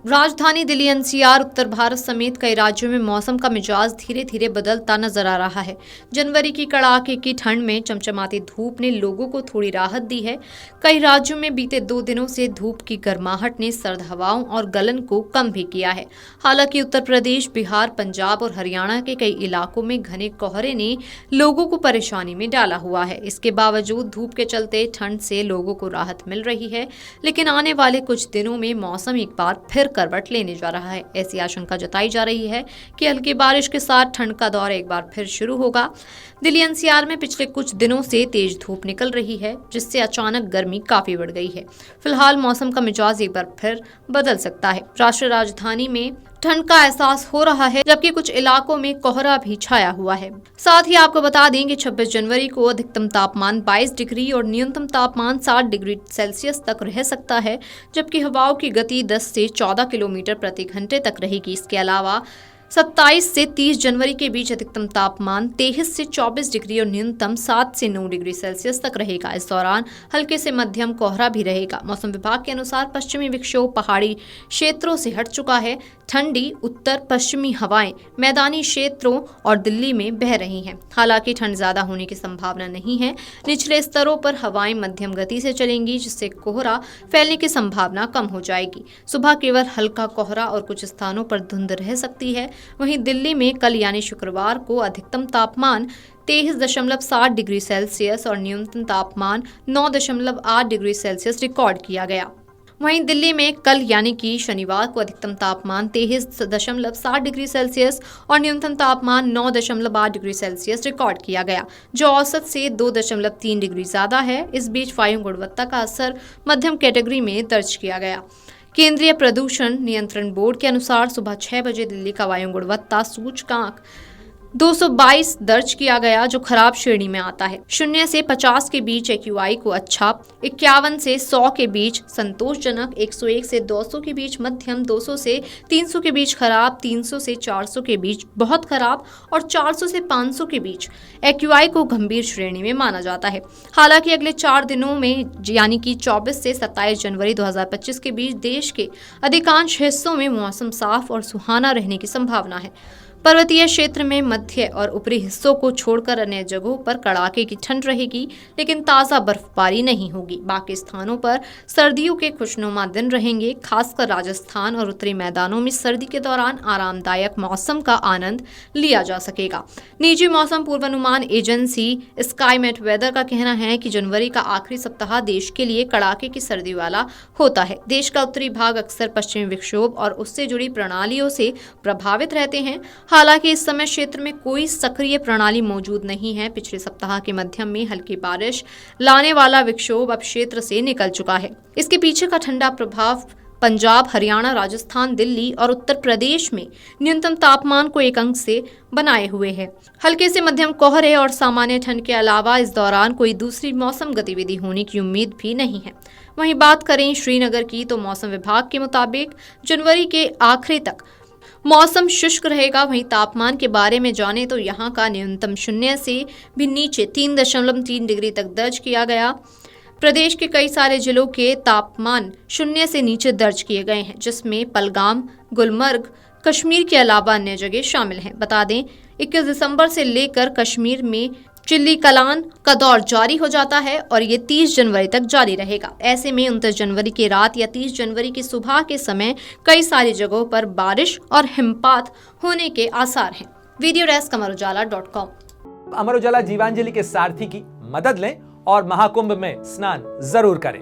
राजधानी दिल्ली एनसीआर उत्तर भारत समेत कई राज्यों में मौसम का मिजाज धीरे धीरे बदलता नजर आ रहा है। जनवरी की कड़ाके की ठंड में चमचमाती धूप ने लोगों को थोड़ी राहत दी है। कई राज्यों में बीते 2 दिनों से धूप की गर्माहट ने सर्द हवाओं और गलन को कम भी किया है। हालांकि उत्तर प्रदेश, बिहार, पंजाब और हरियाणा के कई इलाकों में घने कोहरे ने लोगों को परेशानी में डाला हुआ है। इसके बावजूद धूप के चलते ठंड से लोगों को राहत मिल रही है, लेकिन आने वाले कुछ दिनों में मौसम एक बार फिर करवट लेने जा रहा है। ऐसी आशंका जताई जा रही है कि हल्की बारिश के साथ ठंड का दौर एक बार फिर शुरू होगा। दिल्ली एनसीआर में पिछले कुछ दिनों से तेज धूप निकल रही है, जिससे अचानक गर्मी काफी बढ़ गई है। फिलहाल मौसम का मिजाज एक बार फिर बदल सकता है। राष्ट्रीय राजधानी में ठंड का एहसास हो रहा है, जबकि कुछ इलाकों में कोहरा भी छाया हुआ है। साथ ही आपको बता दें कि 26 जनवरी को अधिकतम तापमान 22 डिग्री और न्यूनतम तापमान 7 डिग्री सेल्सियस तक रह सकता है, जबकि हवाओं की गति 10 से 14 किलोमीटर प्रति घंटे तक रहेगी। इसके अलावा 27 से 30 जनवरी के बीच अधिकतम तापमान 23 से 24 डिग्री और न्यूनतम 7 से 9 डिग्री सेल्सियस तक रहेगा। इस दौरान हल्के से मध्यम कोहरा भी रहेगा। मौसम विभाग के अनुसार पश्चिमी विक्षोभ पहाड़ी क्षेत्रों से हट चुका है। ठंडी उत्तर पश्चिमी हवाएं मैदानी क्षेत्रों और दिल्ली में बह रही हैं। हालांकि ठंड ज्यादा होने की संभावना नहीं है। निचले स्तरों पर हवाएं मध्यम गति से चलेंगी, जिससे कोहरा फैलने की संभावना कम हो जाएगी। सुबह केवल हल्का कोहरा और कुछ स्थानों पर धुंध रह सकती है। वहीं दिल्ली में कल यानी शुक्रवार को अधिकतम तापमान 23.7 डिग्री सेल्सियस और न्यूनतम तापमान 9.8 डिग्री सेल्सियस रिकॉर्ड किया गया। वहीं दिल्ली में कल यानी कि शनिवार को अधिकतम तापमान 23.7 डिग्री सेल्सियस और न्यूनतम तापमान 9.8 डिग्री सेल्सियस रिकॉर्ड किया गया, जो औसत से 2.3 डिग्री ज्यादा है। इस बीच वायु गुणवत्ता का असर मध्यम कैटेगरी में दर्ज किया गया। केंद्रीय प्रदूषण नियंत्रण बोर्ड के अनुसार सुबह 6 बजे दिल्ली का वायु गुणवत्ता सूचकांक 222 दर्ज किया गया, जो खराब श्रेणी में आता है। 0 से 50 के बीच एक्यूआई को अच्छा, 51 से 100 के बीच संतोषजनक, 101 से 200 के बीच मध्यम, 200 से 300 के बीच खराब, 300 से 400 के बीच बहुत खराब और 400 से 500 के बीच एक्यूआई को गंभीर श्रेणी में माना जाता है। हालांकि अगले 4 दिनों में यानी कि 24 से 27 जनवरी 2025 के बीच देश के अधिकांश हिस्सों में मौसम साफ और सुहाना रहने की संभावना है। पर्वतीय क्षेत्र में मध्य और ऊपरी हिस्सों को छोड़कर अन्य जगहों पर कड़ाके की ठंड रहेगी, लेकिन ताज़ा बर्फबारी नहीं होगी। बाकी स्थानों पर सर्दियों के खुशनुमा दिन रहेंगे। खासकर राजस्थान और उत्तरी मैदानों में सर्दी के दौरान आरामदायक मौसम का आनंद लिया जा सकेगा। निजी मौसम पूर्वानुमान एजेंसी स्काईमेट वेदर का कहना है कि जनवरी का आखिरी सप्ताह देश के लिए कड़ाके की सर्दी वाला होता है। देश का उत्तरी भाग अक्सर पश्चिमी विक्षोभ और उससे जुड़ी प्रणालियों से प्रभावित रहते हैं। हालांकि इस समय क्षेत्र में कोई सक्रिय प्रणाली मौजूद नहीं है। पिछले सप्ताह के मध्यम में हल्की बारिश लाने वाला विक्षोभ अब क्षेत्र से निकल चुका है। इसके पीछे का ठंडा प्रभाव पंजाब, हरियाणा, राजस्थान, दिल्ली और उत्तर प्रदेश में न्यूनतम तापमान को 1 अंक से बनाए हुए है। हल्के से मध्यम कोहरे और सामान्य ठंड के अलावा इस दौरान कोई दूसरी मौसम गतिविधि होने की उम्मीद भी नहीं है। वहीं बात करें श्रीनगर की, तो मौसम विभाग के मुताबिक जनवरी के आखिरी तक मौसम शुष्क रहेगा। वहीं तापमान के बारे में जाने तो यहाँ का न्यूनतम 0 से भी नीचे 3.3 डिग्री तक दर्ज किया गया। प्रदेश के कई सारे जिलों के तापमान 0 से नीचे दर्ज किए गए हैं, जिसमें पहलगाम, गुलमर्ग, कश्मीर के अलावा अन्य जगह शामिल हैं। बता दें 21 दिसंबर से लेकर कश्मीर में चिल्ली कलान का दौर जारी हो जाता है और ये 30 जनवरी तक जारी रहेगा। ऐसे में 29 जनवरी की रात या 30 जनवरी की सुबह के समय कई सारी जगहों पर बारिश और हिमपात होने के आसार हैं। Video desk amarujala.com। Amar Ujala Jeevanjali के सारथी की मदद लें और महाकुंभ में स्नान जरूर करें।